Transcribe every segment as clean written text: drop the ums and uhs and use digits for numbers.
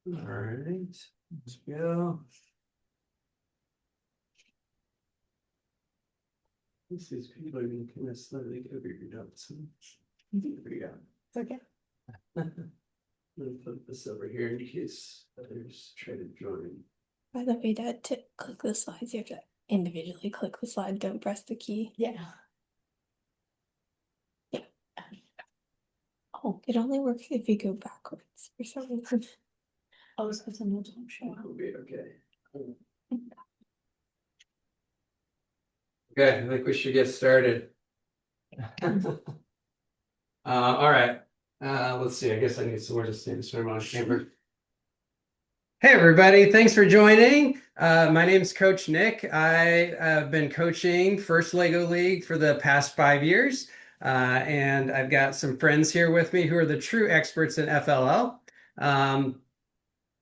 All right, let's go. These people are being kind of slowly over your notes. There we go. It's okay. I'm gonna put this over here in case others try to join. By the way, Dad, to click the slides, you have to individually click the slide, don't press the key. Yeah. Oh, it only works if you go backwards for some reason. Oh, so it's a notes don't show. We'll be okay. Okay, I think we should get started. All right. Let's see. I guess I need somewhere to stand this on camera. Hey everybody, thanks for joining. My name is Coach Nick. I have been coaching First Lego League for the past 5 years. And I've got some friends here with me who are the true experts in FLL.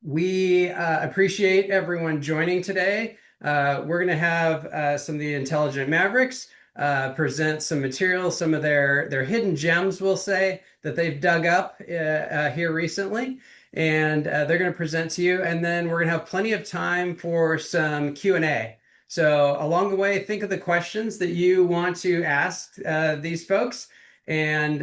We appreciate everyone joining today. We're going to have some of the Intelligent Mavericks present some material, some of their hidden gems, we'll say, that they've dug up here recently. And they're going to present to you. And then we're going to have plenty of time for some Q&A. So along the way, think of the questions that you want to ask these folks. And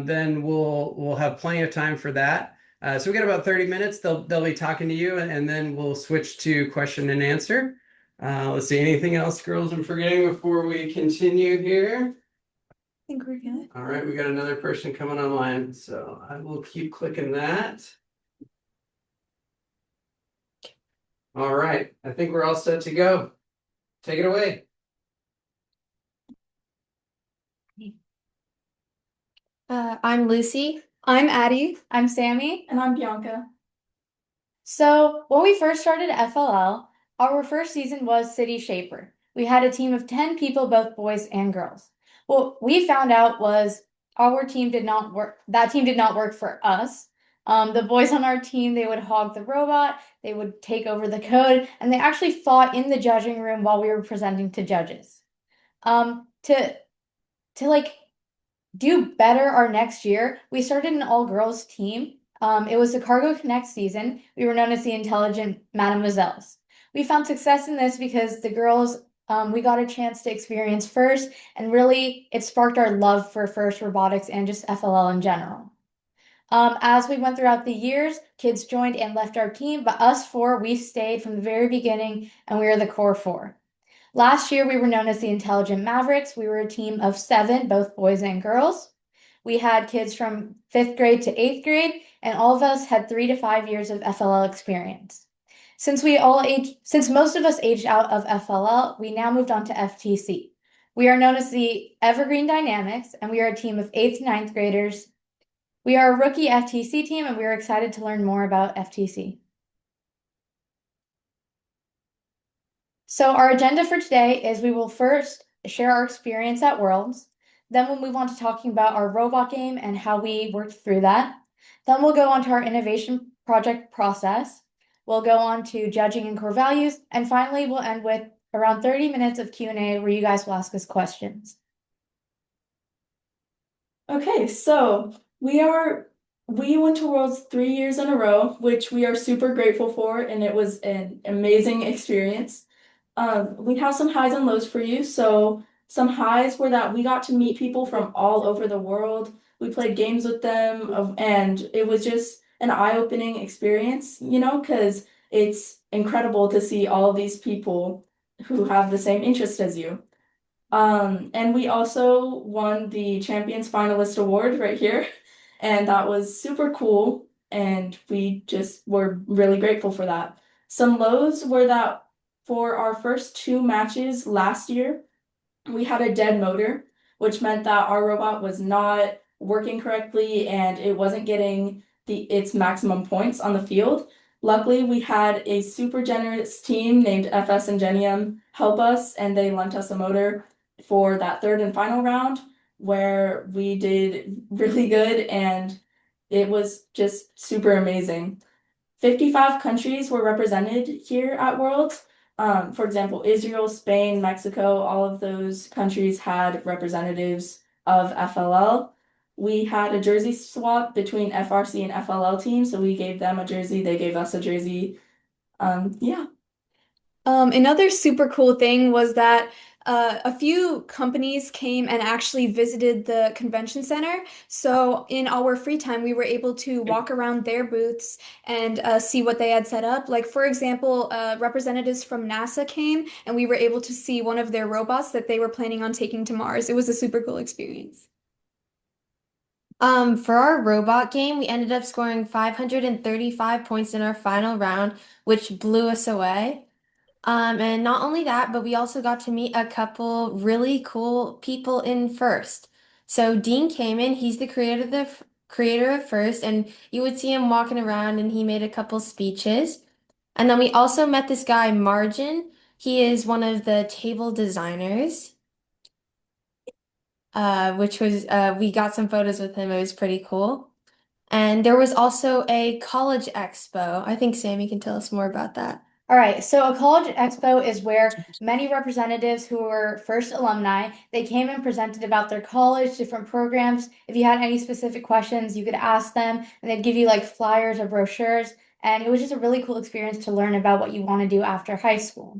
then we'll have plenty of time for that. So we got about 30 minutes. They'll be talking to you, and then we'll switch to question and answer. Let's see, anything else, girls, I'm forgetting before we continue here? I think we're good. All right, we got another person coming online, so I will keep clicking that. All right, I think we're all set to go. Take it away. I'm Lucy. I'm Addie. I'm Sammy. And I'm Bianca. So when we first started FLL, our first season was City Shaper. We had a team of 10 people, both boys and girls. What we found out was our team did not work. That team did not work for us. The boys on our team, they would hog the robot, they would take over the code, and they actually fought in the judging room while we were presenting to judges. To like do better our next year, we started an all-girls team. It was the Cargo Connect season. We were known as the Intelligent Mademoiselles. We found success in this because the girls, we got a chance to experience FIRST, and really it sparked our love for FIRST robotics and just FLL in general. As we went throughout the years, kids joined and left our team, but us four, we stayed from the very beginning, and we are the core four. Last year, we were known as the Intelligent Mavericks. We were a team of 7, both boys and girls. We had kids from 5th grade to 8th grade, and all of us had 3 to 5 years of FLL experience. Since most of us aged out of FLL, we now moved on to FTC. We are known as the Evergreen Dynamics, and we are a team of 8th to 9th graders. We are a rookie FTC team, and we are excited to learn more about FTC. So our agenda for today is we will first share our experience at Worlds. Then we'll move on to talking about our robot game and how we worked through that. Then we'll go on to our innovation project process. We'll go on to judging and core values. And finally, we'll end with around 30 minutes of Q&A where you guys will ask us questions. Okay, so we went to Worlds 3 years in a row, which we are super grateful for, and it was an amazing experience. We have some highs and lows for you. So some highs were that we got to meet people from all over the world. We played games with them, and it was just an eye-opening experience, because it's incredible to see all of these people who have the same interest as you. And we also won the Champions Finalist Award right here, and that was super cool, and we just were really grateful for that. Some lows were that for our first 2 matches last year, we had a dead motor, which meant that our robot was not working correctly and it wasn't getting its maximum points on the field. Luckily, we had a super generous team named FS Ingenium help us, and they lent us a motor for that 3rd and final round, where we did really good, and it was just super amazing. 55 countries were represented here at Worlds. For example, Israel, Spain, Mexico, all of those countries had representatives of FLL. we had a jersey swap between FRC and FLL teams, so we gave them a jersey, they gave us a jersey. Yeah. Another super cool thing was that a few companies came and actually visited the convention center. So in our free time, we were able to walk around their booths and see what they had set up. Like, for example, representatives from NASA came and we were able to see one of their robots that they were planning on taking to Mars. It was a super cool experience. For our robot game, we ended up scoring 535 points in our final round, which blew us away. And not only that, but we also got to meet a couple really cool people in First. So Dean came in, he's the creator of First, and you would see him walking around and he made a couple speeches. And then we also met this guy, Margin. He is one of the table designers, which was we got some photos with him. It was pretty cool. And there was also a college expo. I think Sammy can tell us more about that. All right, so a college expo is where many representatives who were first alumni, they came and presented about their college, different programs. If you had any specific questions, you could ask them, and they'd give you like flyers or brochures. And it was just a really cool experience to learn about what you want to do after high school.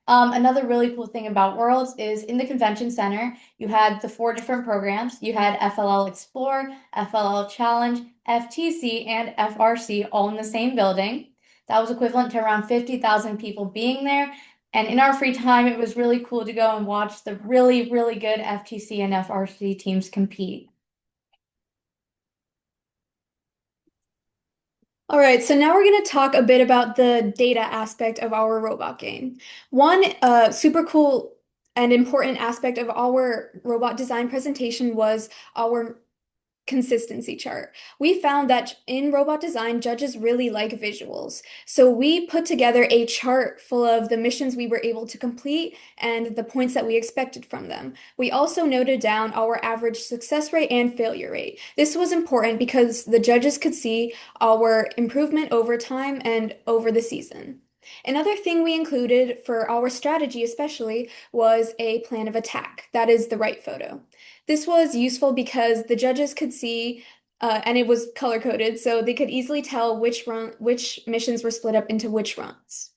Another really cool thing about Worlds is in the convention center, you had the 4 different programs. You had FLL Explore, FLL Challenge, FTC, and FRC all in the same building. That was equivalent to around 50,000 people being there. And in our free time, it was really cool to go and watch the really, really good FTC and FRC teams compete. All right, so now we're going to talk a bit about the data aspect of our robot game. One super cool and important aspect of our robot design presentation was our consistency chart. We found that in robot design, judges really like visuals. So we put together a chart full of the missions we were able to complete and the points that we expected from them. We also noted down our average success rate and failure rate. This was important because the judges could see our improvement over time and over the season. Another thing we included for our strategy especially was a plan of attack. That is the right photo. This was useful because the judges could see, and it was color coded, so they could easily tell which missions were split up into which runs.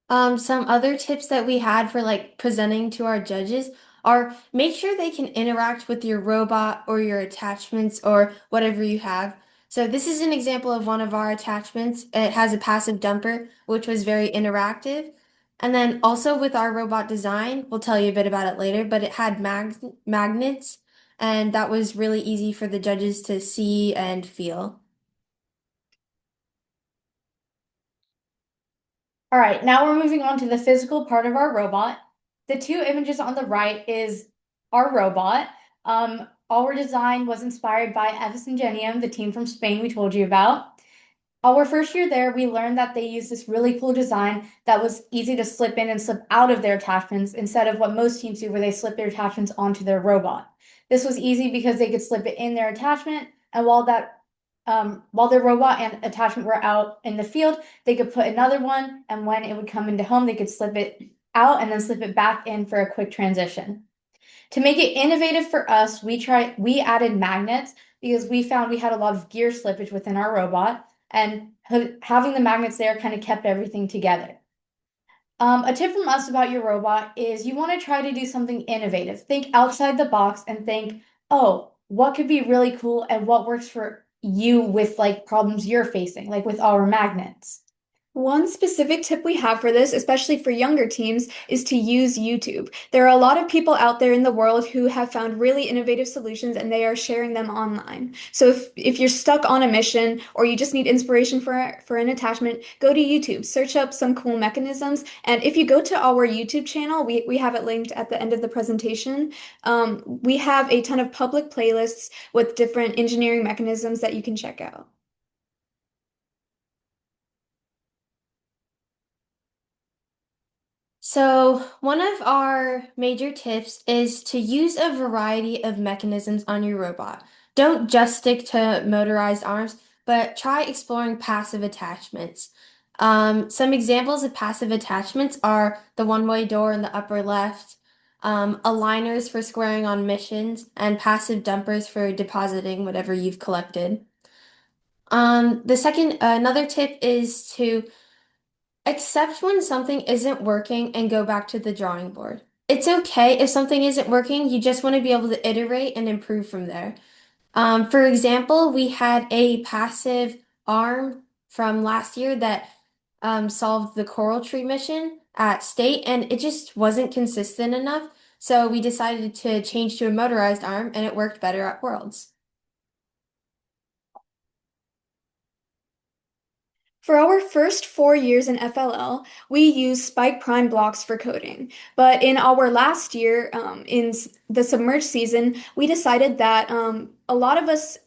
Some other tips that we had for like presenting to our judges are make sure they can interact with your robot or your attachments or whatever you have. So this is an example of one of our attachments. It has a passive dumper, which was very interactive. And then also with our robot design, we'll tell you a bit about it later, but it had magnets, and that was really easy for the judges to see and feel. All right, now we're moving on to the physical part of our robot. The 2 images on the right is our robot. Our design was inspired by Avis Ingenium, the team from Spain we told you about. Our first year there, we learned that they used this really cool design that was easy to slip in and slip out of their attachments instead of what most teams do where they slip their attachments onto their robot. This was easy because they could slip it in their attachment, and while their robot and attachment were out in the field, they could put another one, and when it would come into home, they could slip it out and then slip it back in for a quick transition. To make it innovative for us, we added magnets because we found we had a lot of gear slippage within our robot, and having the magnets there kind of kept everything together. A tip from us about your robot is you want to try to do something innovative. Think outside the box and think, oh, what could be really cool and what works for you with like problems you're facing, like with our magnets. One specific tip we have for this, especially for younger teams, is to use YouTube. There are a lot of people out there in the world who have found really innovative solutions and they are sharing them online. So if you're stuck on a mission or you just need inspiration for an attachment, go to YouTube, search up some cool mechanisms. And if you go to our YouTube channel, we have it linked at the end of the presentation. We have a ton of public playlists with different engineering mechanisms that you can check out. So, one of our major tips is to use a variety of mechanisms on your robot. Don't just stick to motorized arms, but try exploring passive attachments. Some examples of passive attachments are the one-way door in the upper left, aligners for squaring on missions, and passive dumpers for depositing whatever you've collected. Another tip is to accept when something isn't working and go back to the drawing board. It's okay if something isn't working, you just want to be able to iterate and improve from there. For example, we had a passive arm from last year that solved the coral tree mission at state, and it just wasn't consistent enough. So we decided to change to a motorized arm, and it worked better at Worlds. For our first 4 years in FLL, we used Spike Prime blocks for coding. But in our last year, the submerged season, we decided that a lot of us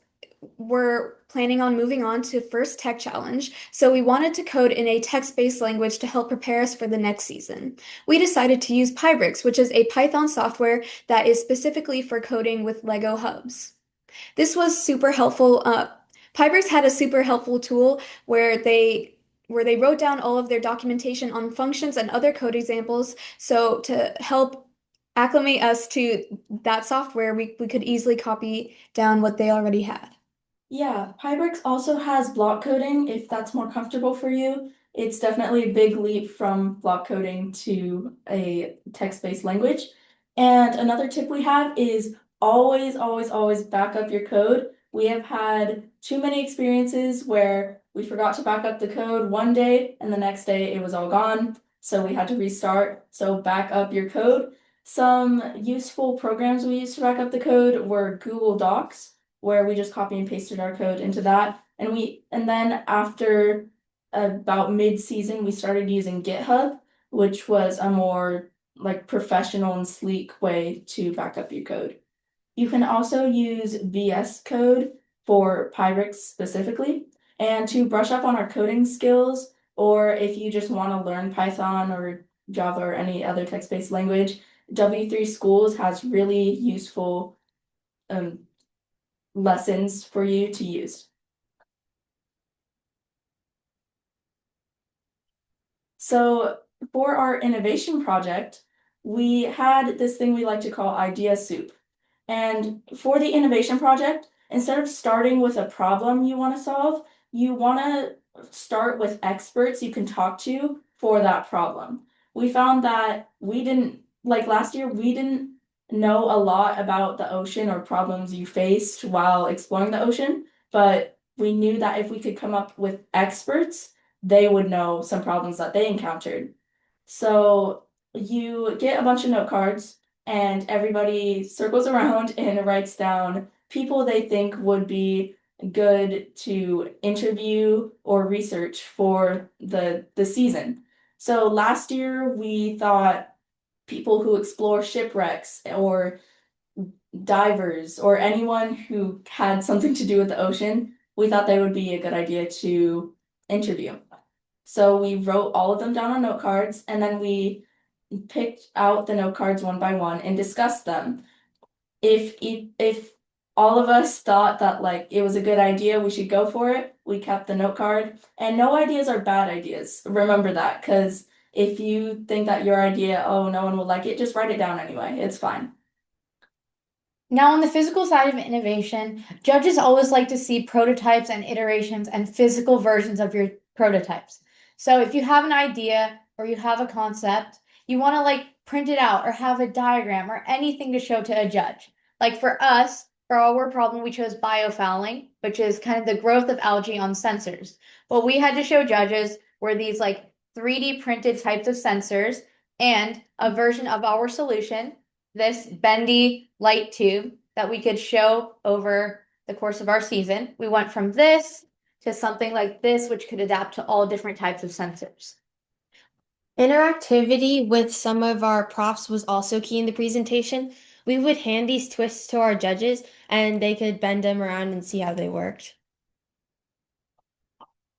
were planning on moving on to first tech challenge, so we wanted to code in a text-based language to help prepare us for the next season. We decided to use Pybricks, which is a Python software that is specifically for coding with Lego hubs. This was super helpful. Pybricks had a super helpful tool where they wrote down all of their documentation on functions and other code examples. So to help acclimate us to that software, we could easily copy down what they already had. Yeah, Pybricks also has block coding if that's more comfortable for you. It's definitely a big leap from block coding to a text-based language. And another tip we have is always, always, always back up your code. We have had too many experiences where we forgot to back up the code one day and the next day it was all gone. So we had to restart. So back up your code. Some useful programs we used to back up the code were Google Docs, where we just copy and pasted our code into that. And then after about mid-season, we started using GitHub, which was a more like professional and sleek way to back up your code. You can also use VS Code for Pybricks specifically. And to brush up on our coding skills, or if you just want to learn Python or Java or any other text-based language, W3 Schools has really useful lessons for you to use. So for our innovation project, we had this thing we like to call idea soup. And for the innovation project, instead of starting with a problem you want to solve, you want to start with experts you can talk to for that problem. We found that last year, we didn't know a lot about the ocean or problems you faced while exploring the ocean, but we knew that if we could come up with experts, they would know some problems that they encountered. So you get a bunch of note cards and everybody circles around and writes down people they think would be good to interview or research for the season. So last year we thought people who explore shipwrecks or divers or anyone who had something to do with the ocean, we thought they would be a good idea to interview. So we wrote all of them down on note cards and then we picked out the note cards one by one and discussed them. If all of us thought that like it was a good idea, we should go for it, we kept the note card. And no ideas are bad ideas. Remember that, because if you think that your idea, oh, no one will like it, just write it down anyway. It's fine. Now, on the physical side of innovation, judges always like to see prototypes and iterations and physical versions of your prototypes. So if you have an idea or you have a concept, you want to like print it out or have a diagram or anything to show to a judge. Like for us, for our problem, we chose biofouling, which is kind of the growth of algae on sensors. What we had to show judges were these like 3D printed types of sensors and a version of our solution, this bendy light tube that we could show over the course of our season. We went from this to something like this, which could adapt to all different types of sensors. Interactivity with some of our props was also key in the presentation. We would hand these twists to our judges and they could bend them around and see how they worked.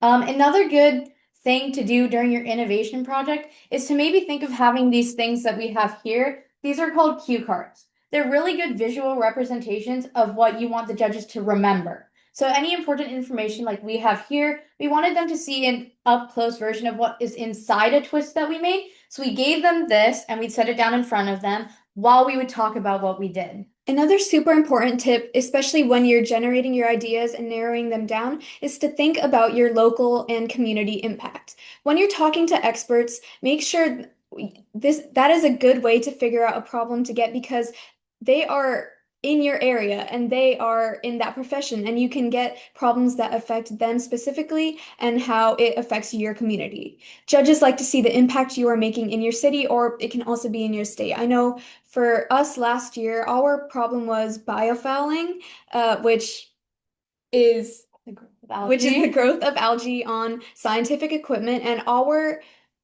Another good thing to do during your innovation project is to maybe think of having these things that we have here. These are called cue cards. They're really good visual representations of what you want the judges to remember. So any important information like we have here, we wanted them to see an up-close version of what is inside a twist that we made. So we gave them this and we set it down in front of them. while we would talk about what we did. Another super important tip, especially when you're generating your ideas and narrowing them down, is to think about your local and community impact. When you're talking to experts, make sure that is a good way to figure out a problem to get because they are in your area and they are in that profession and you can get problems that affect them specifically and how it affects your community. Judges like to see the impact you are making in your city or it can also be in your state. I know for us last year, our problem was biofouling, which is The growth of the algae. growth of algae on scientific equipment, and our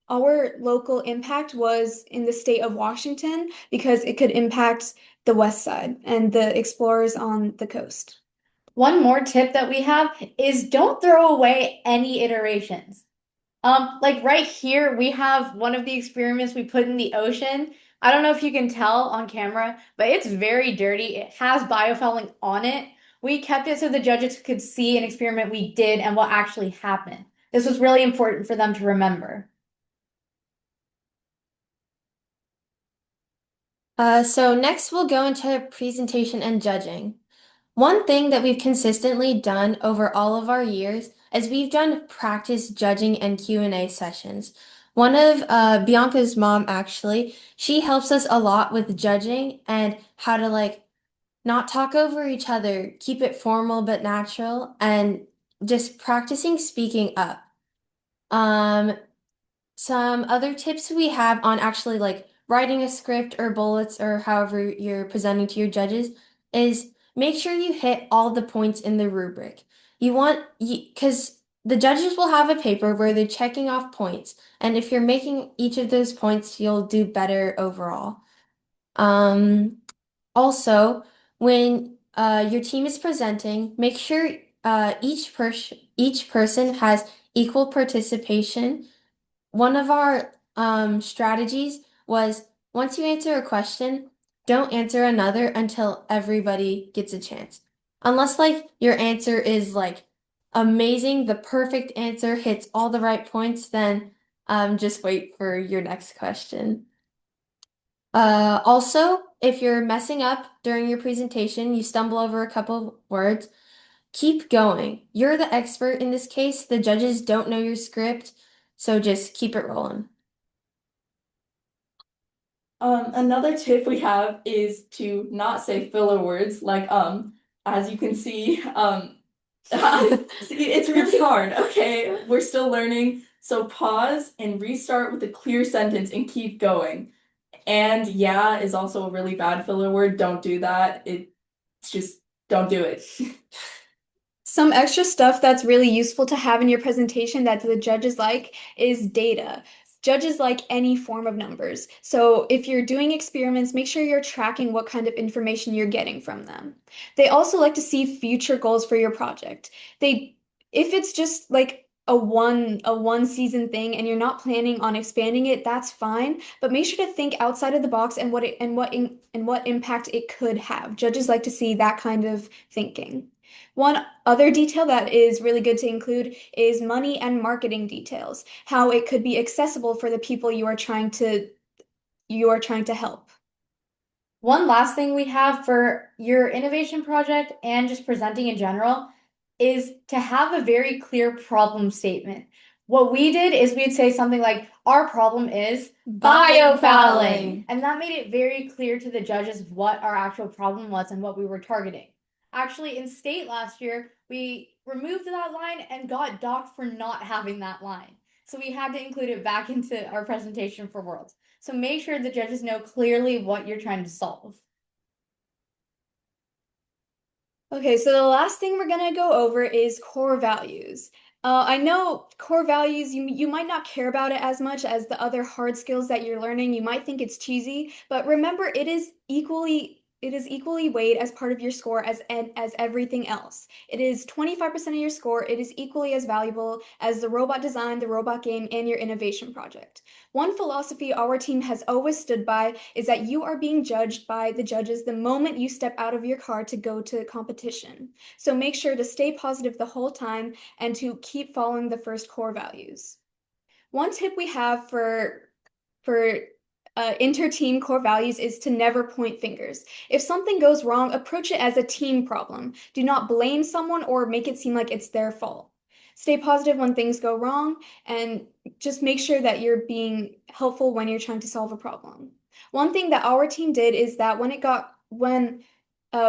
local impact was in the state of Washington because it could impact the west side and the explorers on the coast. One more tip that we have is don't throw away any iterations. Like right here, we have one of the experiments we put in the ocean. I don't know if you can tell on camera, but it's very dirty. It has biofouling on it. We kept it so the judges could see an experiment we did and what actually happened. This was really important for them to remember. So next we'll go into presentation and judging. One thing that we've consistently done over all of our years is we've done practice judging and Q&A sessions. One of Bianca's mom actually, she helps us a lot with judging and how to like not talk over each other, keep it formal but natural, and just practicing speaking up. Um, some other tips we have on actually like writing a script or bullets or however you're presenting to your judges is make sure you hit all the points in the rubric. Because the judges will have a paper where they're checking off points, and if you're making each of those points, you'll do better overall. Also, when your team is presenting, make sure each person has equal participation. One of our strategies was once you answer a question, don't answer another until everybody gets a chance. Unless like your answer is like amazing, the perfect answer hits all the right points, then just wait for your next question. Also, if you're messing up during your presentation, you stumble over a couple words, keep going. You're the expert in this case. The judges don't know your script, so just keep it rolling. Another tip we have is to not say filler words like as you can see, see, it's really hard, okay? We're still learning. So pause and restart with a clear sentence and keep going. And yeah is also a really bad filler word. Don't do that. It's just don't do it. Some extra stuff that's really useful to have in your presentation that the judges like is data. Judges like any form of numbers. So if you're doing experiments, make sure you're tracking what kind of information you're getting from them. They also like to see future goals for your project. If it's just like a one season thing and you're not planning on expanding it, that's fine. But make sure to think outside of the box and what impact it could have. Judges like to see that kind of thinking. One other detail that is really good to include is money and marketing details, how it could be accessible for the people you are trying to help. One last thing we have for your innovation project and just presenting in general is to have a very clear problem statement. What we did is we'd say something like, our problem is biofouling. And that made it very clear to the judges what our actual problem was and what we were targeting. Actually, in state last year, we removed that line and got docked for not having that line. So we had to include it back into our presentation for Worlds. So make sure the judges know clearly what you're trying to solve. Okay, so the last thing we're gonna go over is core values. I know core values, you might not care about it as much as the other hard skills that you're learning. You might think it's cheesy, but remember it is equally weighed as part of your score as everything else. It is 25% of your score. It is equally as valuable as the robot design, the robot game, and your innovation project. One philosophy our team has always stood by is that you are being judged by the judges the moment you step out of your car to go to competition. So make sure to stay positive the whole time and to keep following the first core values. One tip we have for inter-team core values is to never point fingers. If something goes wrong, approach it as a team problem. Do not blame someone or make it seem like it's their fault. Stay positive when things go wrong, and just make sure that you're being helpful when you're trying to solve a problem. One thing that our team did is that when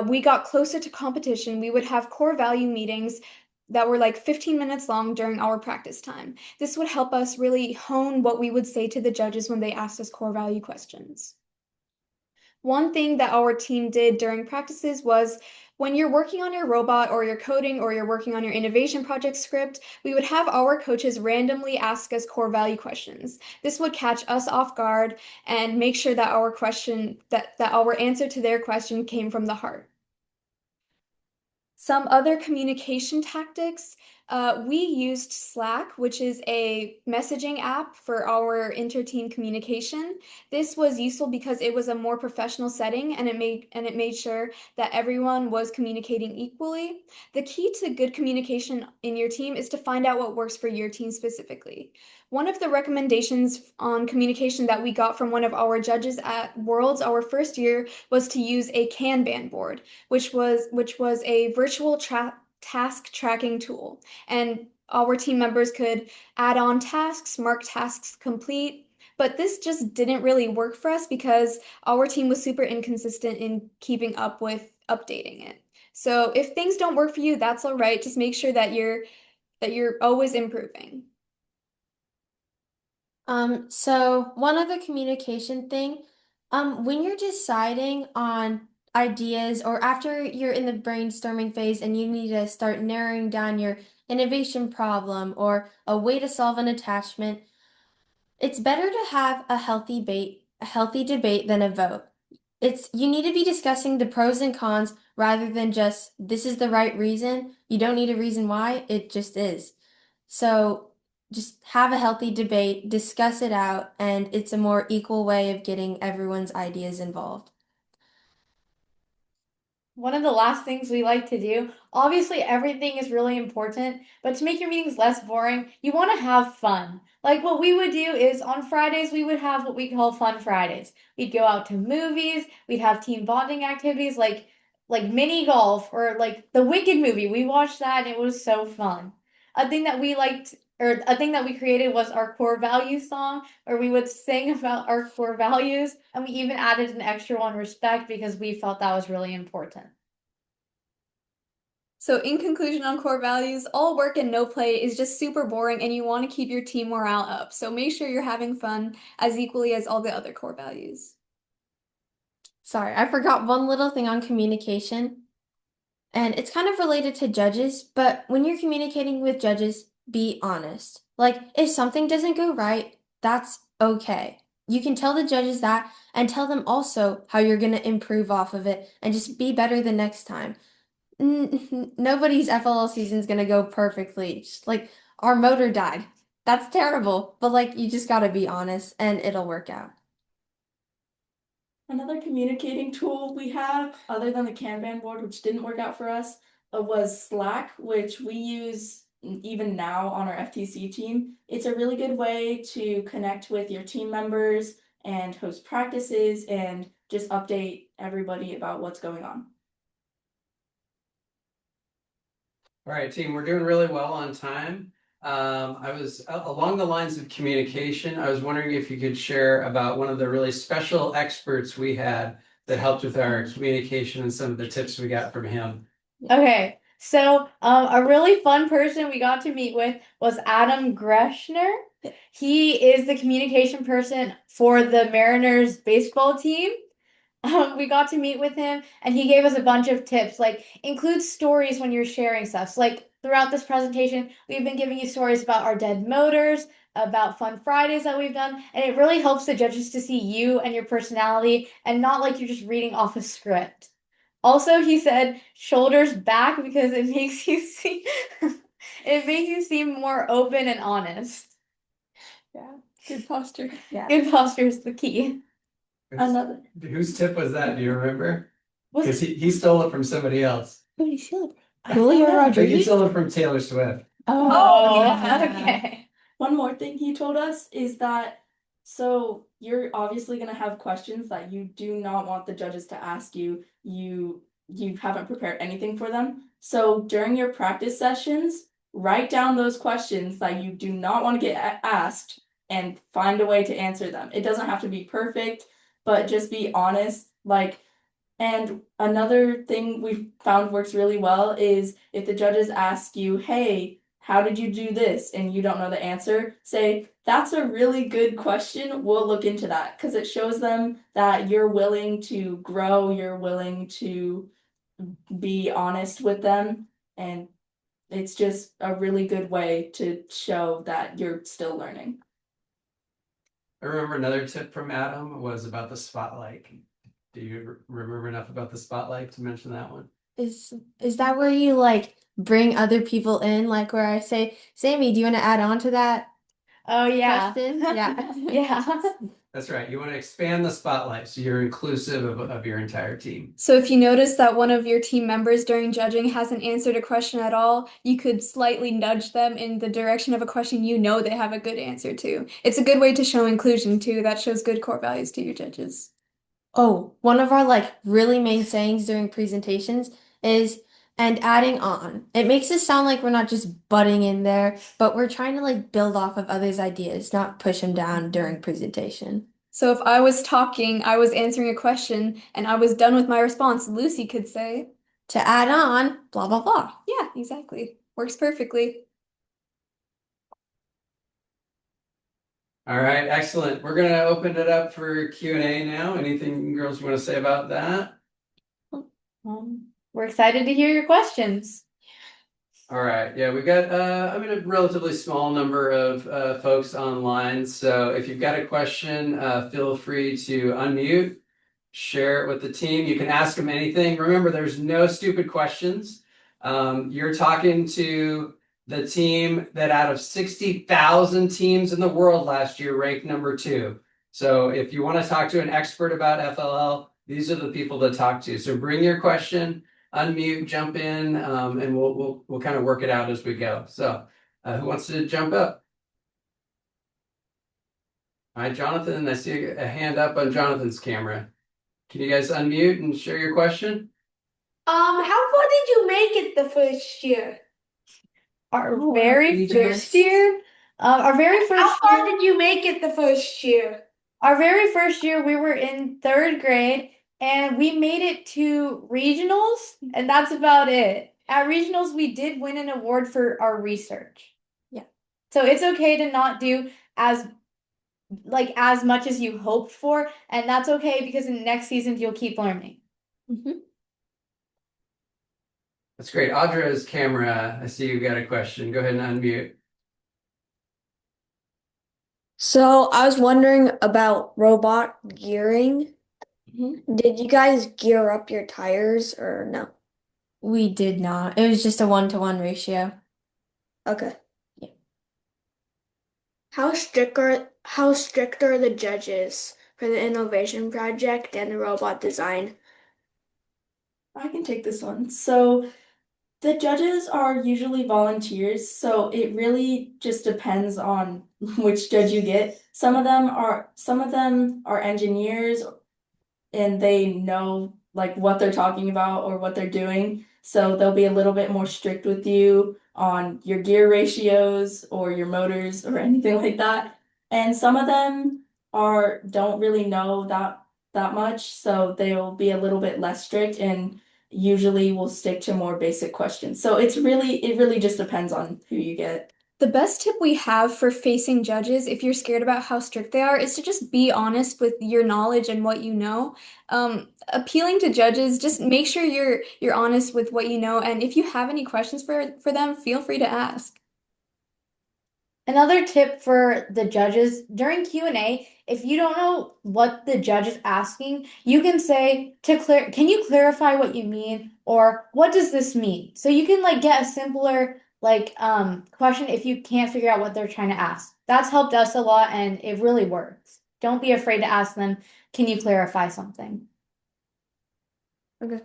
we got closer to competition, we would have core value meetings that were like 15 minutes long during our practice time. This would help us really hone what we would say to the judges when they asked us core value questions. One thing that our team did during practices was when you're working on your robot or you're coding or you're working on your innovation project script, we would have our coaches randomly ask us core value questions. This would catch us off guard and make sure that our answer to their question came from the heart. Some other communication tactics, we used Slack, which is a messaging app for our inter-team communication. This was useful because it was a more professional setting and it made sure that everyone was communicating equally. The key to good communication in your team is to find out what works for your team specifically. One of the recommendations on communication that we got from one of our judges at Worlds our first year was to use a Kanban board, which was a virtual task tracking tool. And our team members could add on tasks, mark tasks complete. But this just didn't really work for us because our team was super inconsistent in keeping up with updating it. So if things don't work for you, that's all right. Just make sure that you're always improving. So one other communication thing, when you're deciding on ideas or after you're in the brainstorming phase and you need to start narrowing down your innovation problem or a way to solve an attachment, it's better to have a healthy debate than a vote. You need to be discussing the pros and cons rather than just this is the right reason. You don't need a reason why, it just is. So just have a healthy debate, discuss it out, and it's a more equal way of getting everyone's ideas involved. One of the last things we like to do, obviously everything is really important, but to make your meetings less boring, you want to have fun. Like what we would do is on Fridays, we would have what we call Fun Fridays. We'd go out to movies, we'd have team bonding activities like mini golf or like the Wicked movie. We watched that and it was so fun. A thing that we liked or a thing that we created was our core values song, where we would sing about our core values, and we even added an extra one, respect, because we felt that was really important. So in conclusion on core values, all work and no play is just super boring and you want to keep your team morale up. So make sure you're having fun as equally as all the other core values. Sorry, I forgot one little thing on communication, and it's kind of related to judges, but when you're communicating with judges, be honest. Like, if something doesn't go right, that's okay. You can tell the judges that and tell them also how you're going to improve off of it and just be better the next time. Nobody's FLL season's going to go perfectly. Just like, our motor died. That's terrible, but like, you just got to be honest and it'll work out. Another communicating tool we have, other than the Kanban board, which didn't work out for us, was Slack, which we use even now on our FTC team. It's a really good way to connect with your team members and host practices and just update everybody about what's going on. All right, team, we're doing really well on time. I was along the lines of communication. I was wondering if you could share about one of the really special experts we had that helped with our communication and some of the tips we got from him. Okay, so a really fun person we got to meet with was Adam Greshner. He is the communication person for the Mariners baseball team. We got to meet with him and he gave us a bunch of tips, like include stories when you're sharing stuff. So like throughout this presentation, we've been giving you stories about our dead motors, about Fun Fridays that we've done, and it really helps the judges to see you and your personality and not like you're just reading off a script. Also, he said shoulders back because it makes you seem more open and honest. Yeah, good posture. Yeah. Good posture is the key. Another Whose tip was that? Do you remember? Was Because he stole it from somebody else. Who do you feel? Julio I think he Rodriguez? stole it from Taylor Swift. Oh, yeah. okay. One more thing he told us is that, so you're obviously gonna have questions that you do not want the judges to ask you. You haven't prepared anything for them. So during your practice sessions, write down those questions that you do not want to get asked and find a way to answer them. It doesn't have to be perfect, but just be honest. Like, and another thing we've found works really well is if the judges ask you, hey, how did you do this? And you don't know the answer, say, that's a really good question. We'll look into that because it shows them that you're willing to grow, you're willing to be honest with them. And it's just a really good way to show that you're still learning. I remember another tip from Adam was about the spotlight. Do you remember enough about the spotlight to mention that one? Is that where you like bring other people in, like where I say, Sammy, do you want to add on to that Oh yeah. question? Yeah. Yeah. That's right. You want to expand the spotlight so you're inclusive of your entire team. So if you notice that one of your team members during judging hasn't answered a question at all, you could slightly nudge them in the direction of a question you know they have a good answer to. It's a good way to show inclusion too. That shows good core values to your judges. Oh, one of our like really main sayings during presentations is and adding on. It makes it sound like we're not just butting in there, but we're trying to like build off of others' ideas, not push them down during presentation. So if I was talking, I was answering a question, and I was done with my response, Lucy could say, To add on, blah blah blah. yeah, exactly. Works perfectly. All right, excellent. We're gonna open it up for Q&A now. Anything girls you want to say about that? We're excited to hear your questions. All right, yeah, we got I mean a relatively small number of folks online. So if you've got a question, feel free to unmute, share it with the team. You can ask them anything. Remember, there's no stupid questions. You're talking to the team that out of 60,000 teams in the world last year ranked number 2. So if you want to talk to an expert about FLL, these are the people to talk to. So bring your question, unmute, jump in, and we'll kind of work it out as we go. So who wants to jump up? All right, Jonathan, I see a hand up on Jonathan's camera. Can you guys unmute and share your question? How far did you make it the first year? Our Oh, very regionals. first year, our very How first far year, did you make it the first year? our very first year, we were in third grade and we made it to regionals, and that's about it. At regionals, we did win an award for our research. Yeah. So it's okay to not do as much as you hoped for, and that's okay because in next season you'll keep learning. That's great. Audra's camera, I see you got a question. Go ahead and unmute. So I was wondering about robot gearing. Did you guys gear up your tires or no? We did not. It was just a 1-to-1 ratio. Okay. Yeah. How strict are the judges for the innovation project and the robot design? I can take this one. So the judges are usually volunteers, so it really just depends on which judge you get. Some of them are engineers and they know like what they're talking about or what they're doing. So they'll be a little bit more strict with you on your gear ratios or your motors or anything like that. And some of them don't really know that much, so they'll be a little bit less strict and usually will stick to more basic questions. So it really just depends on who you get. The best tip we have for facing judges, if you're scared about how strict they are, is to just be honest with your knowledge and what you know. Appealing to judges, just make sure you're honest with what you know, and if you have any questions for them, feel free to ask. Another tip for the judges during Q&A, if you don't know what the judge is asking, you can say can you clarify what you mean, or what does this mean? So you can like get a simpler question if you can't figure out what they're trying to ask. That's helped us a lot and it really works. Don't be afraid to ask them, can you clarify something? Okay.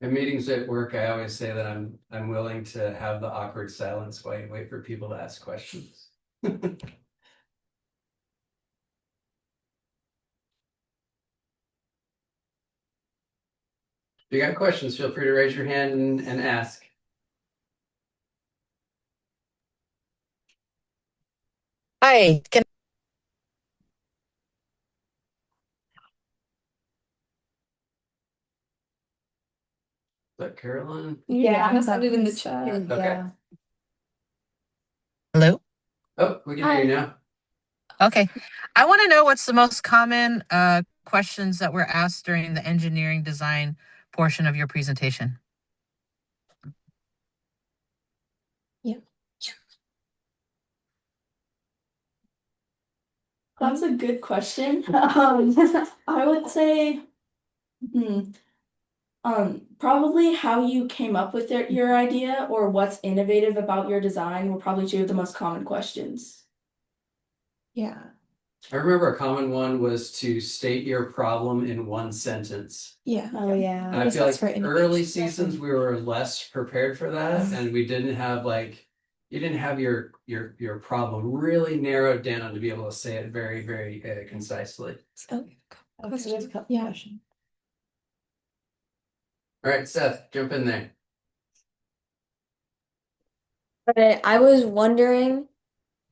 In meetings at work, I always say that I'm willing to have the awkward silence while you wait for people to ask questions. If you got questions, feel free to raise your hand and ask. Hi, can Is that Carolyn? Yeah, that send it in the was- chat. Okay. Yeah. hello? Oh, we can hear you now. Okay. I want to know what's the most common questions that were asked during the engineering design portion of your presentation. That's a good question. I would say, probably how you came up with your idea or what's innovative about your design were probably two of the most common questions. Yeah. I remember a common one was to state your problem in one sentence. Yeah. Oh, yeah. And I guess feel that's for like innovation. early seasons we were less prepared for that, and we didn't have you didn't have your problem really narrowed down to be able to say it very, very concisely. Oh, Question. Yeah. All right, Seth, jump in there. Okay, I was wondering,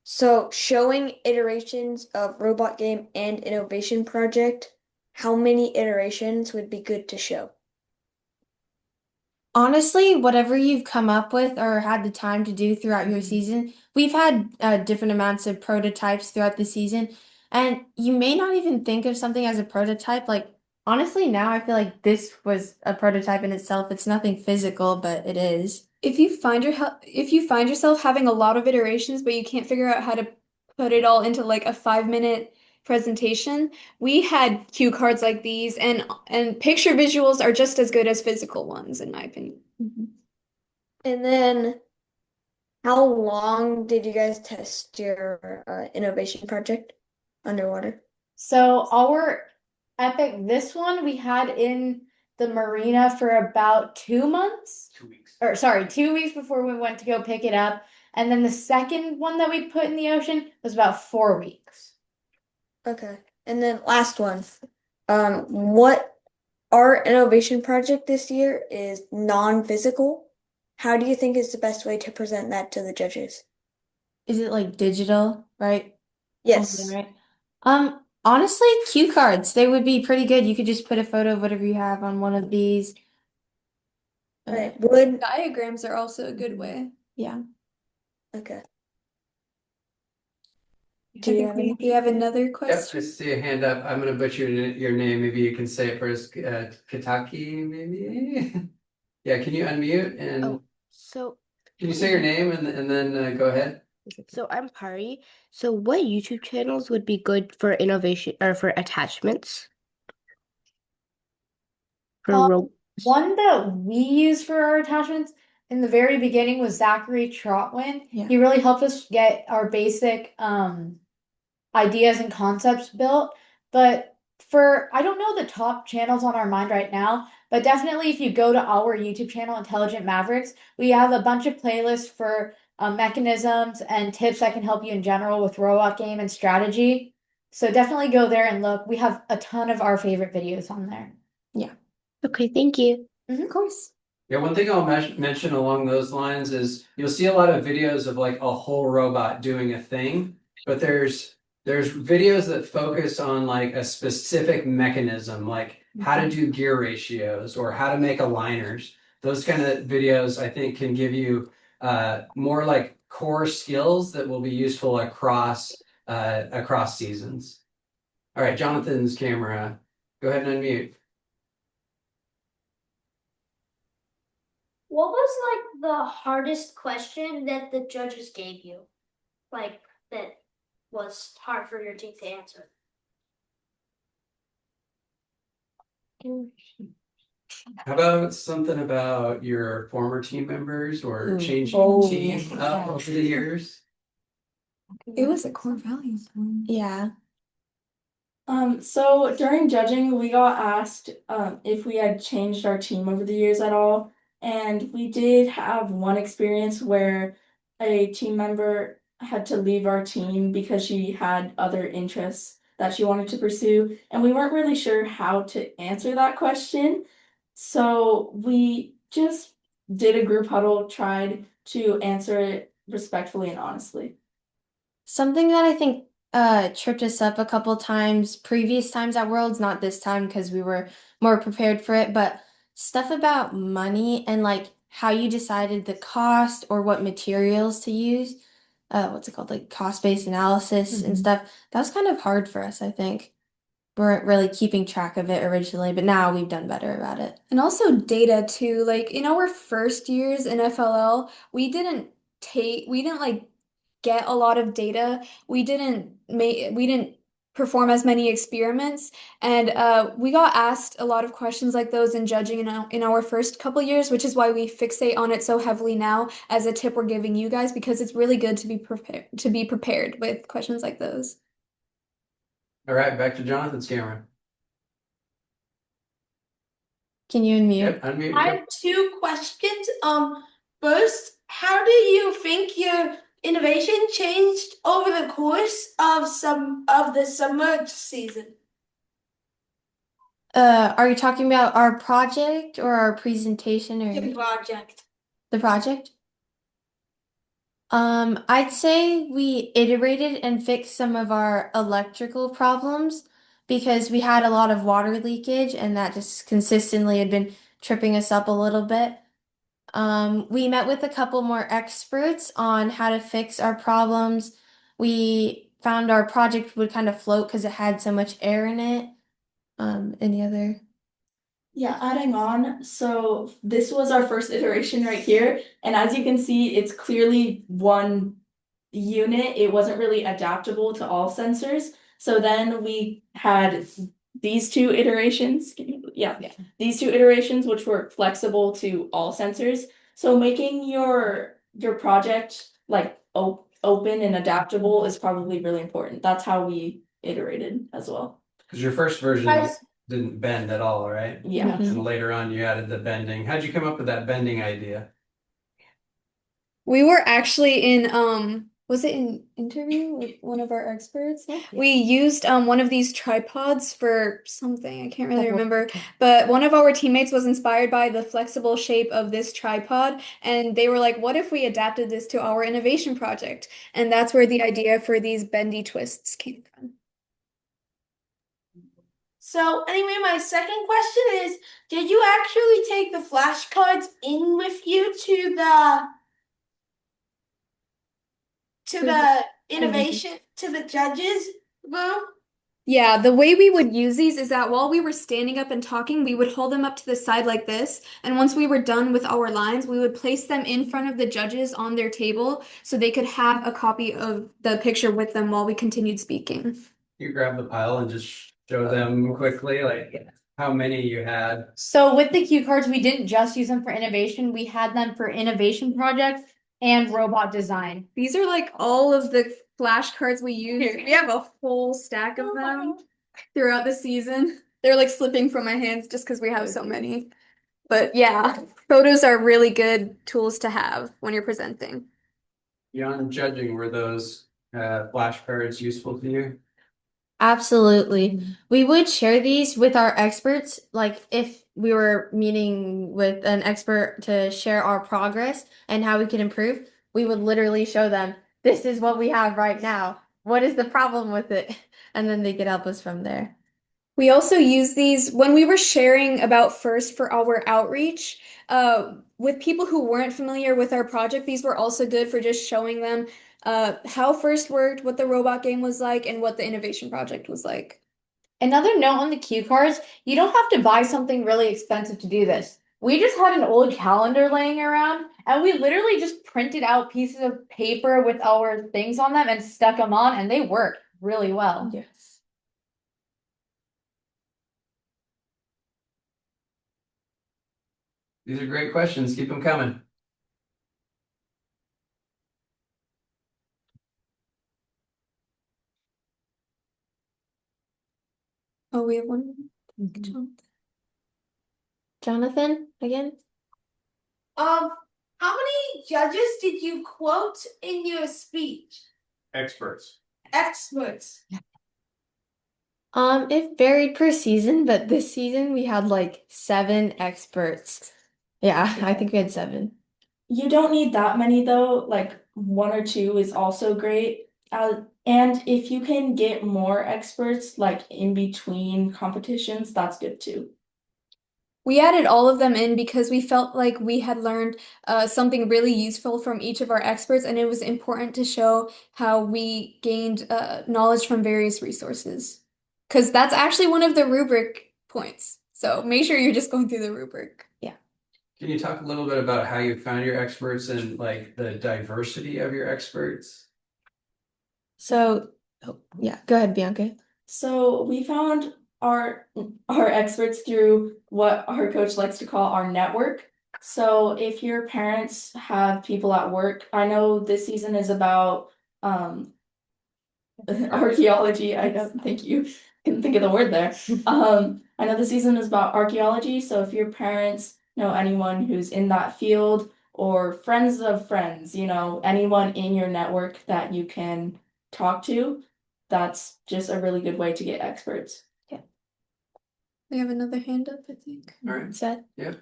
so showing iterations of robot game and innovation project, how many iterations would be good to show? Honestly, whatever you've come up with or had the time to do throughout your season, we've had different amounts of prototypes throughout the season, and you may not even think of something as a prototype. Like, honestly, now I feel like this was a prototype in itself. It's nothing physical, but it is. If you find yourself having a lot of iterations, but you can't figure out how to put it all into like a 5-minute presentation, we had cue cards like these, and picture visuals are just as good as physical ones, in my opinion. And then, how long did you guys test your innovation project underwater? So our epic, this one we had in the marina for about 2 months. 2 weeks. Or sorry, 2 weeks before we went to go pick it up. And then the second one that we put in the ocean was about 4 weeks. Okay. And then last one. What our innovation project this year is non-physical. How do you think is the best way to present that to the judges? Is it like digital, right? Yes. Only, right? Honestly, cue cards, they would be pretty good. You could just put a photo of whatever you have on one of these. Right. Would Diagrams are also a good way. Yeah. okay. I Do you think have we any? have another Yep, question. I see a hand up. I'm gonna butcher your name. Maybe you can say it first. Kataki, maybe? Yeah, can you unmute and Oh, so can you say your name and then go ahead? I'm Pari. So what YouTube channels would be good for innovation or for attachments? For ro One that we use for our attachments in the very beginning was Zachary Trotwin. Yeah. He really helped us get our basic ideas and concepts built. But I don't know the top channels on our mind right now, but definitely if you go to our YouTube channel, Intelligent Mavericks, we have a bunch of playlists for mechanisms and tips that can help you in general with robot game and strategy. So definitely go there and look. We have a ton of our favorite videos on there. Okay, thank you. Of course. Yeah, one thing I'll mention along those lines is you'll see a lot of videos of like a whole robot doing a thing, but there's videos that focus on like a specific mechanism, like how to do gear ratios or how to make aligners. Those kind of videos I think can give you more like core skills that will be useful across seasons. All right, Jonathan's camera. Go ahead and unmute. What was like the hardest question that the judges gave you? Like that was hard for your team to answer? How about something about your former team members or changing Oh, team yes. up over the years? It was a core values one. Yeah. So during judging, we got asked if we had changed our team over the years at all. And we did have one experience where a team member had to leave our team because she had other interests that she wanted to pursue. And we weren't really sure how to answer that question. So we just did a group huddle, tried to answer it respectfully and honestly. Something that I think tripped us up a couple times, previous times at Worlds, not this time because we were more prepared for it, but stuff about money and like how you decided the cost or what materials to use. What's it called? Like cost-based analysis and stuff. That was kind of hard for us, I think. We weren't really keeping track of it originally, but now we've done better about it. And also data too. Like in our first years in FLL, we didn't like get a lot of data. We didn't perform as many experiments, and we got asked a lot of questions like those in judging in our first couple years, which is why we fixate on it so heavily now as a tip we're giving you guys because it's really good to be prepared with questions like those. All right, back to Jonathan's camera. Can you unmute? Yep, unmute. I Yep. have two questions. First, how do you think your innovation changed over the course of the summer season? Are you talking about our project or our presentation or Your project. the project? I'd say we iterated and fixed some of our electrical problems because we had a lot of water leakage and that just consistently had been tripping us up a little bit. We met with a couple more experts on how to fix our problems. We found our project would kind of float because it had so much air in it. Any other? Yeah, adding on, so this was our first iteration right here, and as you can see, it's clearly one unit. It wasn't really adaptable to all sensors. So then we had these two iterations. Yeah, these two iterations, which were flexible to all sensors. So making your project like open and adaptable is probably really important. That's how we iterated as well. Because your first version Guys- didn't bend at all, right? Yeah. And later on you added the bending. How'd you come up with that bending idea? We were actually in was it an interview with one of our experts? We used one of these tripods for something. I can't really remember. But one of our teammates was inspired by the flexible shape of this tripod, and they were like, "What if we adapted this to our innovation project?" And that's where the idea for these bendy twists came from. So anyway, my second question is, did you actually take the flashcards in with you to the innovation to the judges room? Yeah, the way we would use these is that while we were standing up and talking, we would hold them up to the side like this. And once we were done with our lines, we would place them in front of the judges on their table so they could have a copy of the picture with them while we continued speaking. You grab the pile and just show them quickly, like how many you had. So with the cue cards, we didn't just use them for innovation, we had them for innovation projects and robot design. These are like all of the flashcards we use. We have a whole stack of them throughout the season. They're like slipping from my hands just because we have so many. But yeah, photos are really good tools to have when you're presenting. Beyond judging, were those flashcards useful to you? Absolutely. We would share these with our experts. Like if we were meeting with an expert to share our progress and how we could improve, we would literally show them, this is what we have right now. What is the problem with it? And then they could help us from there. We also use these when we were sharing about FIRST for our outreach. With people who weren't familiar with our project, these were also good for just showing them how FIRST worked, what the robot game was like, and what the innovation project was like. Another note on the cue cards, you don't have to buy something really expensive to do this. We just had an old calendar laying around and we literally just printed out pieces of paper with our things on them and stuck them on and they worked really well. Yes. These are great questions. Keep them coming. Oh, we have one. Jonathan, again? How many judges did you quote in your speech? Experts. Experts. It varied per season, but this season we had like 7 experts. Yeah, I think we had 7. You don't need that many though, like 1 or 2 is also great. And if you can get more experts like in between competitions, that's good too. We added all of them in because we felt like we had learned something really useful from each of our experts, and it was important to show how we gained knowledge from various resources. Because that's actually one of the rubric points. So make sure you're just going through the rubric. Can you talk a little bit about how you found your experts and like the diversity of your experts? So, yeah, go ahead, Bianca. So we found our experts through what our coach likes to call our network. So if your parents have people at work, I know this season is about archaeology. I don't think you can think of the word there. I know the season is about archaeology, so if your parents know anyone who's in that field or friends of friends, anyone in your network that you can talk to, that's just a really good way to get experts. We have another hand up, I think. All right. Seth? Yeah.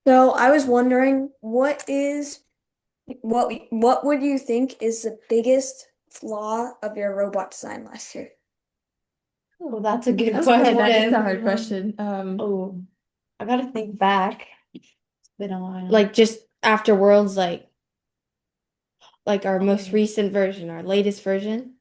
So I was wondering, what would you think is the biggest flaw of your robot design last year? Oh, that's a good That's question. that is a hard question. Oh, I gotta think back. It's been a while. Like just after Worlds, like our most recent version, our latest version.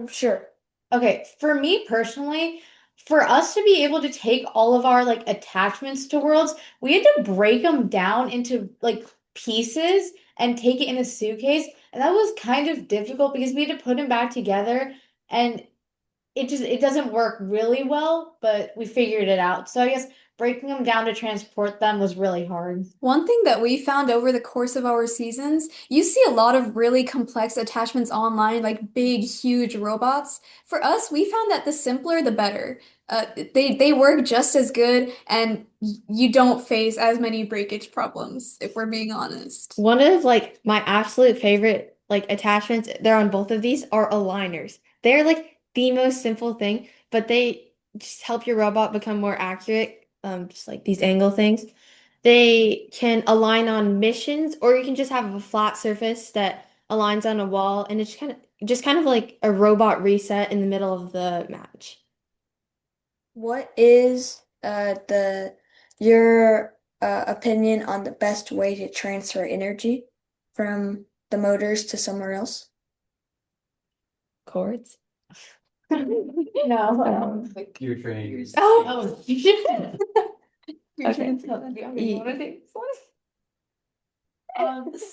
Sure. Okay, for me personally, for us to be able to take all of our like attachments to worlds, we had to break them down into like pieces and take it in a suitcase. And that was kind of difficult because we had to put them back together and it doesn't work really well, but we figured it out. So I guess breaking them down to transport them was really hard. One thing that we found over the course of our seasons, you see a lot of really complex attachments online, like big, huge robots. For us, we found that the simpler, the better. They work just as good, and you don't face as many breakage problems, if we're being honest. One of like my absolute favorite like attachments, they're on both of these, are aligners. They're like the most simple thing, but they just help your robot become more accurate. Just like these angle things. They can align on missions, or you can just have a flat surface that aligns on a wall, and it's kind of like a robot reset in the middle of the match. What is your opinion on the best way to transfer energy from the motors to somewhere else? Chords. No. Gear train. Oh, Okay.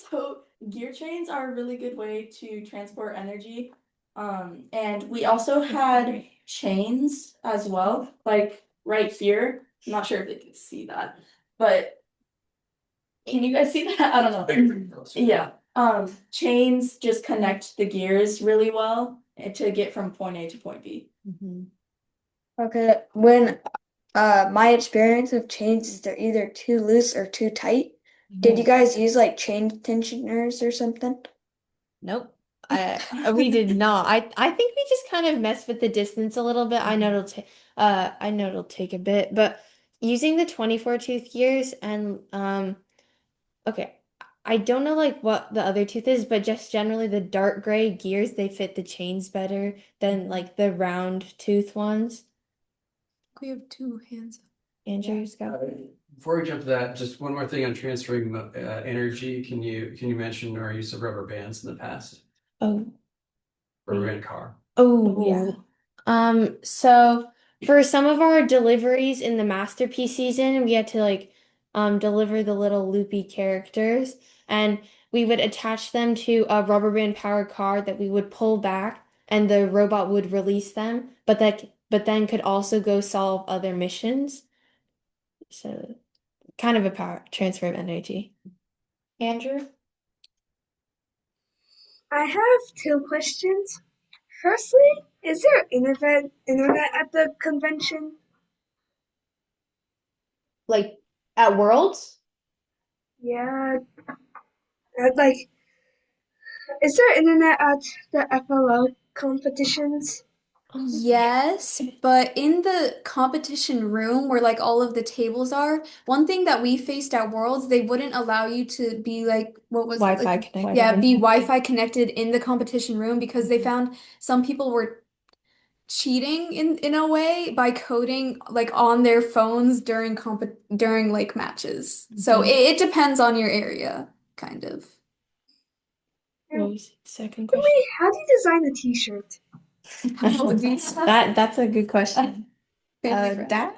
So gear trains are a really good way to transport energy. And we also had chains as well, like right here. I'm not sure if they can see that, but can you guys see that? I don't know. Yeah. Chains just connect the gears really well to get from point A to point B. Okay, when my experience of chains is they're either too loose or too tight. Did you guys use like chain tensioners or something? Nope. We did not. I think we just kind of messed with the distance a little bit. I know it'll take a bit, but using the 24 tooth gears and okay. I don't know like what the other tooth is, but just generally the dark gray gears, they fit the chains better than like the round tooth ones. We have 2 hands up. Andrew's got. Before we jump to that, just one more thing on transferring energy. Can you mention our use of rubber bands in the past? Oh. Rubber band car. Oh, yeah. So for some of our deliveries in the Masterpiece season, we had to like deliver the little loopy characters, and we would attach them to a rubber band powered car that we would pull back, and the robot would release them, but then could also go solve other missions. So kind of a power transfer of energy. Andrew? I have 2 questions. Firstly, is there internet at the convention? Like at Worlds? Yeah, like, is there internet at the FLL competitions? Yes, but in the competition room where like all of the tables are, one thing that we faced at Worlds, they wouldn't allow you to be like what was it? Wi-Fi Like, connected. yeah, be Wi-Fi connected in the competition room because they found some people were cheating in a way by coding like on their phones during like matches. So it depends on your area, kind of. What was the second Wait, question? how do you design a t-shirt? That's a good question. Family friend. Dad?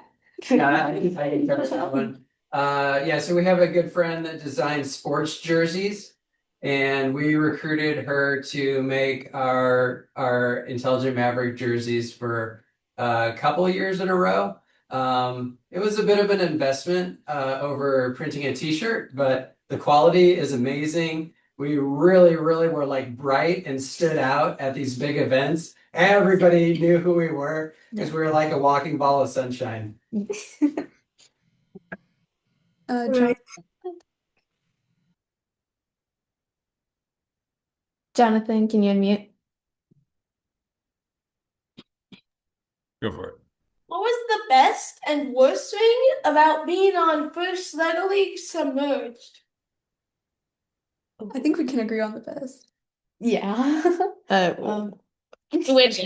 Yeah, I can touch that one. Yeah, so we have a good friend that designs sports jerseys. And we recruited her to make our Intelligent Maverick jerseys for a couple of years in a row. It was a bit of an investment over printing a t-shirt, but the quality is amazing. We really, really were like bright and stood out at these big events. Everybody knew who we were because we were like a walking ball of sunshine. John. Jonathan, can you unmute? Go for it. What was the best and worst thing about being on First Lego League Submerged? I think we can agree on the best. Yeah. Which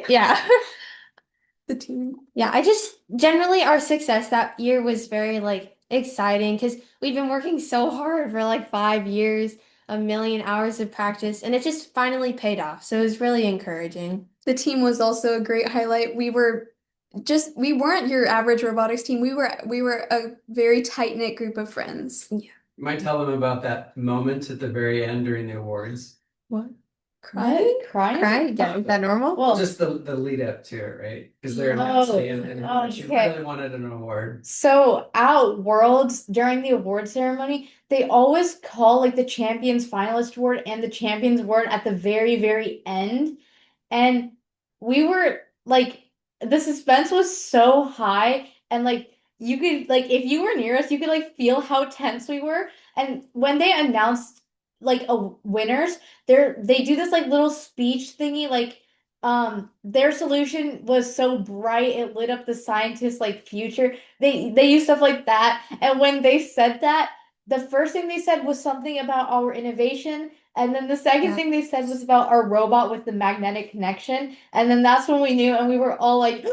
yeah. The team. Yeah, I just generally our success that year was very like exciting because we've been working so hard for like 5 years, a million hours of practice, and it just finally paid off. So it was really encouraging. The team was also a great highlight. We weren't your average robotics team. We were a very tight-knit group of friends. You might tell them about that moment at the very end during the awards. What? Crying? Crying? Crying? Yeah, is that normal? Well, Just the lead up to it, right? Because they're Oh, announcing and she okay. really wanted an award. so at Worlds during the award ceremony, they always call like the champions finalist award and the champions award at the very, very end. And we were like, the suspense was so high, and like you could like if you were near us, you could like feel how tense we were. And when they announced like a winners, they do this like little speech thingy, like their solution was so bright it lit up the scientists like future. They use stuff like that. And when they said that, the first thing they said was something about our innovation. And then the second thing they said was about our robot with the magnetic connection. And then that's when we knew, and we were all like,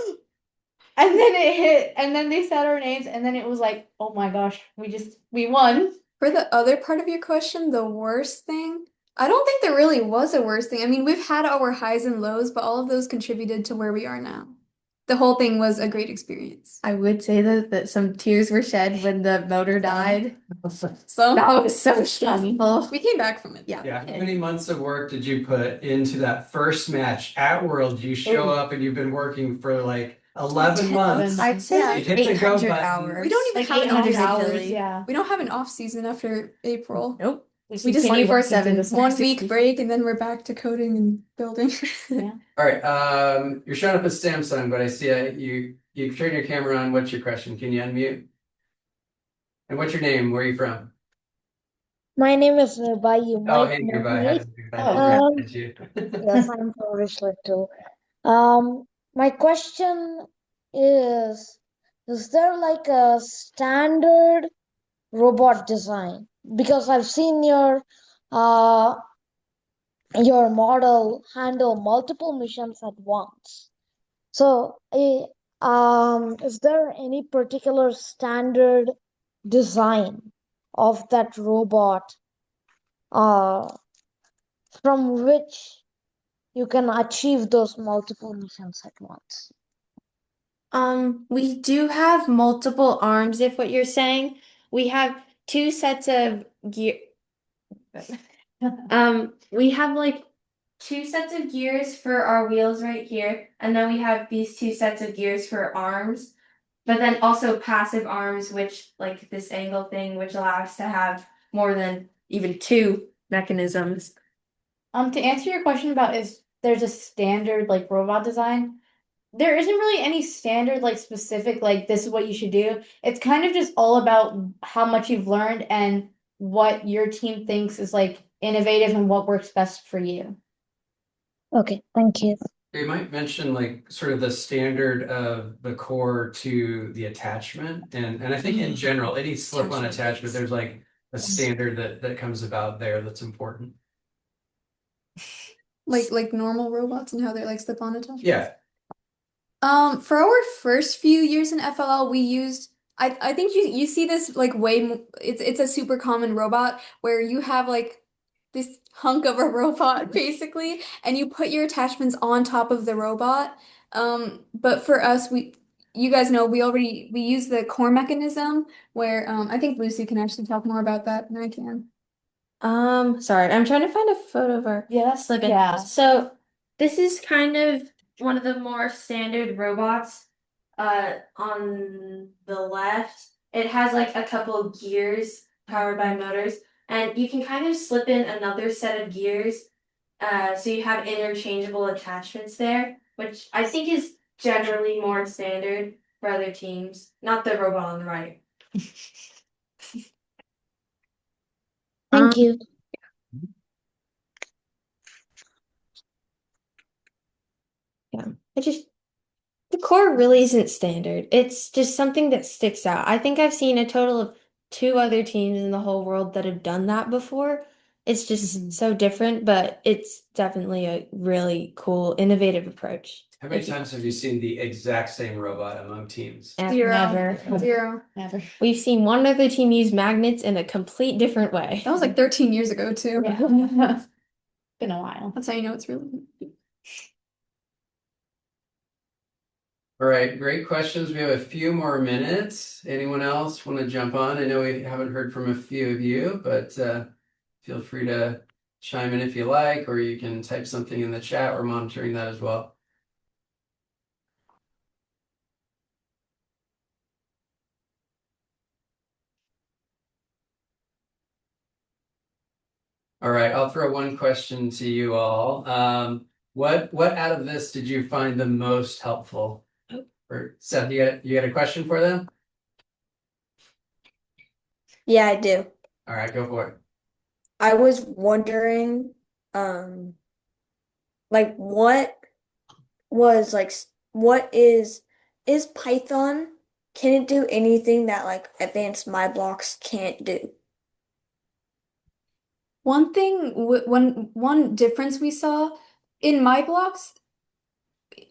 and then it hit, and then they said our names, and then it was like, oh my gosh, we won. For the other part of your question, the worst thing, I don't think there really was a worst thing. I mean, we've had our highs and lows, but all of those contributed to where we are now. The whole thing was a great experience. I would say that some tears were shed when the motor died. So That was so stressful. we came back from it. Yeah. Yeah, how many months of work did you put into that first match at Worlds? You show up and you've been working for like 11 months. I'd say Yeah. like You hit the go 800 button. hours. We don't even Like have an 800 off hours, season. yeah. We don't have an off season after April. Nope. We just continue 24/7. working to 1 this week 60. break and then we're back to coding and building. Yeah. All right, you're showing up as Samsung, but I see you turn your camera on. What's your question? Can you unmute? And what's your name? Where are you from? My name is Nirbai. You Oh, might hey, know goodbye. me. I didn't recognize you. Yes, I'm from Richland too. My question is there like a standard robot design? Because I've seen your model handle multiple missions at once. So, is there any particular standard design of that robot from which you can achieve those multiple missions at once? We do have multiple arms, if what you're saying. We have two sets of gear. We have like two sets of gears for our wheels right here, and then we have these two sets of gears for arms, but then also passive arms, which like this angle thing, which allows to have more than even two mechanisms. To answer your question about is there's a standard like robot design, there isn't really any standard like specific like this is what you should do. It's kind of just all about how much you've learned and what your team thinks is like innovative and what works best for you. Okay, thank you. You might mention like sort of the standard of the core to the attachment, and I think in general, any slip-on attachment, there's like a standard that comes about there that's important. Like normal robots and how they're like slip-on attachments. Yeah. For our first few years in FLL, we used I think you see this like it's a super common robot where you have like this hunk of a robot basically, and you put your attachments on top of the robot. But for us, you guys know we use the core mechanism where I think Lucy can actually talk more about that than I can. Sorry, I'm trying to find a photo of our slip-in. Yeah. So this is kind of one of the more standard robots. On the left, it has like a couple of gears powered by motors, and you can kind of slip in another set of gears. So you have interchangeable attachments there, which I think is generally more standard for other teams, not the robot on the right. Thank you. Yeah, the core really isn't standard. It's just something that sticks out. I think I've seen a total of 2 other teams in the whole world that have done that before. It's just so different, but it's definitely a really cool, innovative approach. How many times have you seen the exact same robot among teams? Never. Zero. Never. We've seen one other team use magnets in a complete different way. That was like 13 years ago too. Yeah. Been a while. That's how you know it's really. All right, great questions. We have a few more minutes. Anyone else want to jump on? I know we haven't heard from a few of you, but feel free to chime in if you like, or you can type something in the chat. We're monitoring that as well. All right, I'll throw one question to you all. What out of this did you find the most helpful? Or Seth, you got a question for them? Yeah, I do. All right, go for it. I was wondering, like what is Python? Can it do anything that like advanced MyBlocks can't do? One thing, one difference we saw in my blocks,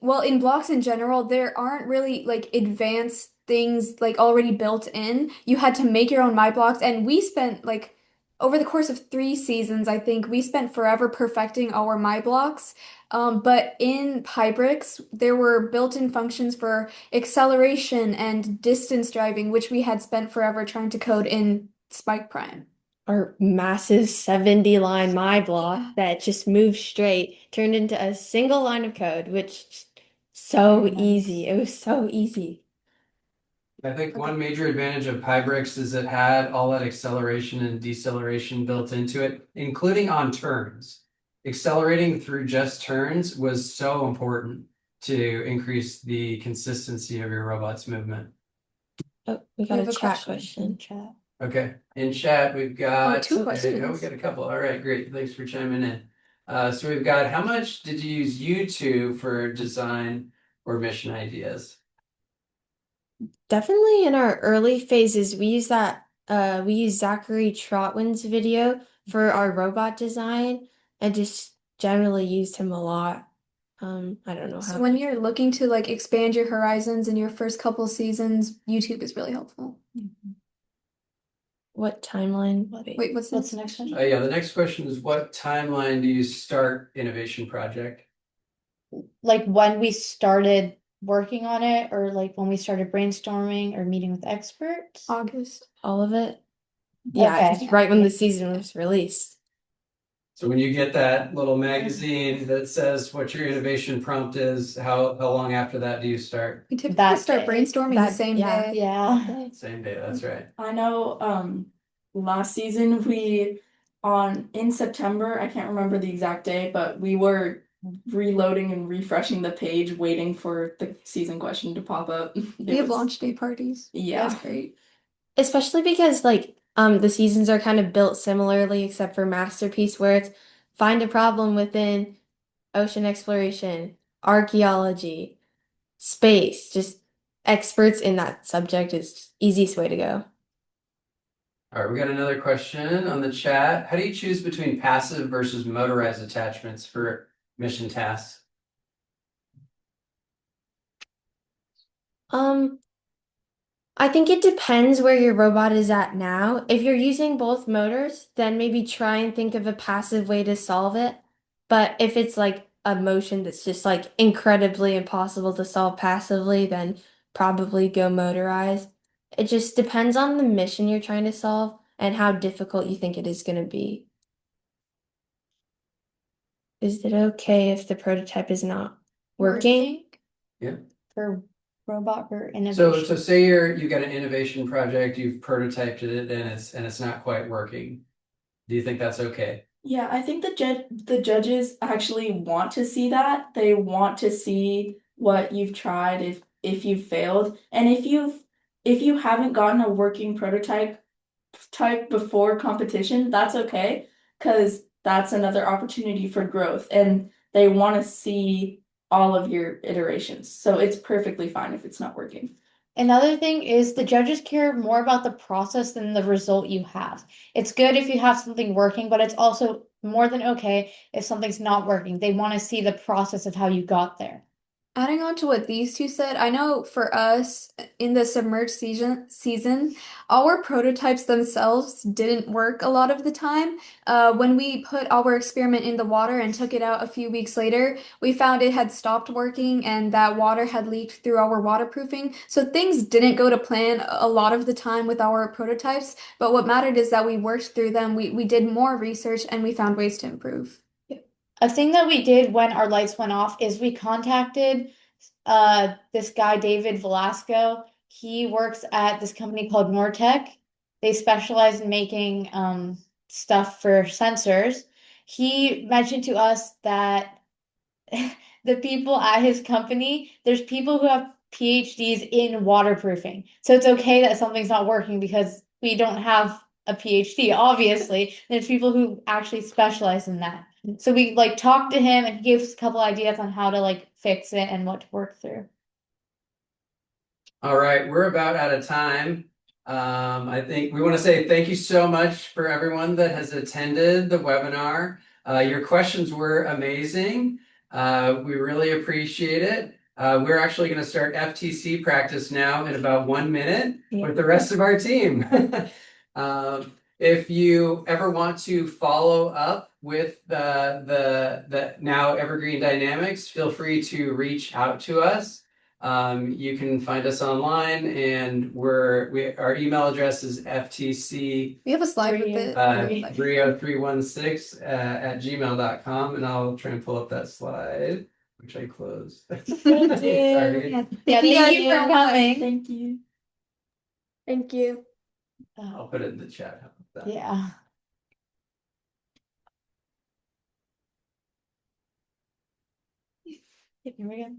well, in blocks in general, there aren't really like advanced things like already built in. You had to make your own my blocks, and we spent like over the course of 3 seasons, I think we spent forever perfecting our my blocks. But in Pybricks, there were built-in functions for acceleration and distance driving, which we had spent forever trying to code in Spike Prime. Our massive 70-line my block that just moved straight turned into a single line of code, which so easy. It was so easy. I think one major advantage of Pybricks is it had all that acceleration and deceleration built into it, including on turns. Accelerating through just turns was so important to increase the consistency of your robot's movement. Oh, we got a chat question. Chat. Okay, in chat we've got 2 questions. Oh, we got a couple. All right, great. Thanks for chiming in. So we've got, how much did you use YouTube for design or mission ideas? Definitely in our early phases, we use Zachary Trotwin's video for our robot design and just generally used him a lot. I don't know So how. when you're looking to like expand your horizons in your first couple seasons, YouTube is really helpful. What timeline? Wait, what's the next question? Yeah, the next question is, what timeline do you start innovation project? Like when we started working on it, or like when we started brainstorming or meeting with experts? August. All of it? Yeah, Okay. just right when the season was released. So when you get that little magazine that says what your innovation prompt is, how long after that do you start? We typically That start day. brainstorming the same day. Yeah. Same day, that's right. I know last season we in September, I can't remember the exact day, but we were reloading and refreshing the page, waiting for the season question to pop up. We have launch day parties. Yeah. That's great. Especially because the seasons are kind of built similarly except for Masterpiece where it's find a problem within ocean exploration, archaeology, space, just experts in that subject is easiest way to go. All right, we got another question on the chat. How do you choose between passive versus motorized attachments for mission tasks? I think it depends where your robot is at now. If you're using both motors, then maybe try and think of a passive way to solve it. But if it's like a motion that's just like incredibly impossible to solve passively, then probably go motorized. It just depends on the mission you're trying to solve and how difficult you think it is going to be. Is it okay if the prototype is not working? Yeah. For robot for So innovation. say you got an innovation project, you've prototyped it and it's not quite working. Do you think that's okay? Yeah, I think the judges actually want to see that. They want to see what you've tried if you've failed. And if you haven't gotten a working prototype type before competition, that's okay, because that's another opportunity for growth and they want to see all of your iterations. So it's perfectly fine if it's not working. Another thing is the judges care more about the process than the result you have. It's good if you have something working, but it's also more than okay if something's not working. They want to see the process of how you got there. Adding on to what these two said, I know for us in the submerged season, our prototypes themselves didn't work a lot of the time. When we put our experiment in the water and took it out a few weeks later, we found it had stopped working and that water had leaked through our waterproofing. So things didn't go to plan a lot of the time with our prototypes, but what mattered is that we worked through them, we did more research, and we found ways to improve. A thing that we did when our lights went off is we contacted this guy, David Velasco. He works at this company called Nortec. They specialize in making stuff for sensors. He mentioned to us that the people at his company, there's people who have PhDs in waterproofing. So it's okay that something's not working because we don't have a PhD, obviously. There's people who actually specialize in that. So we like talked to him and he gave us a couple ideas on how to like fix it and what to work through. All right, we're about out of time. I think we want to say thank you so much for everyone that has attended the webinar. Your questions were amazing. We really appreciate it. We're actually going to start FTC practice now in about 1 minute with the rest of our team. If you ever want to follow up with the now Evergreen Dynamics, feel free to reach out to us. You can find us online, and our email address is ftc. We have a slide with it. 30316 at gmail.com, and I'll try and pull up that slide, which I closed. Thank you. Sorry. Yeah, thank you for coming. Thank you. Thank you. I'll put it in the chat. How about that? Yeah. Here we go.